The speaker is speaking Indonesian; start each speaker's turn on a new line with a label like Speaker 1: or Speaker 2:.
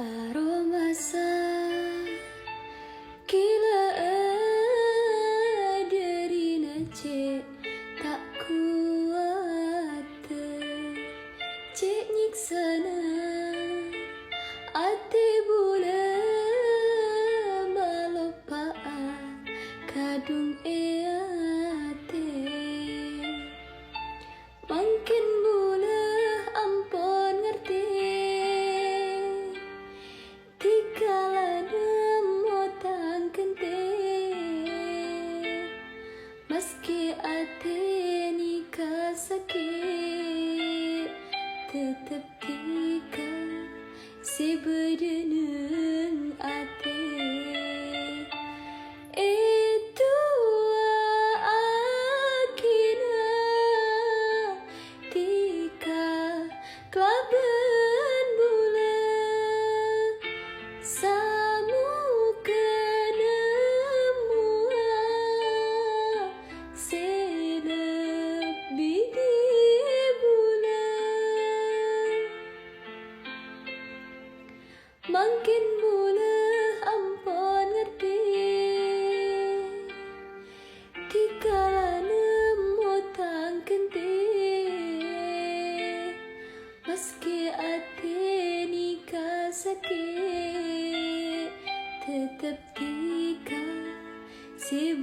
Speaker 1: Aromasa kila dari nace tak kuat cek nyiksana ate bula malopaa kadung eate mungkin bula ampon ngerti tikala nemo tangkente meski ate nikah sakit tetep tika si berdeneng ate itu akina tika klaben bula samu kenemua selebih di bulan makin bula ampon ngerti tikala nemu tangkente meski ate nikah sakit tetep tika si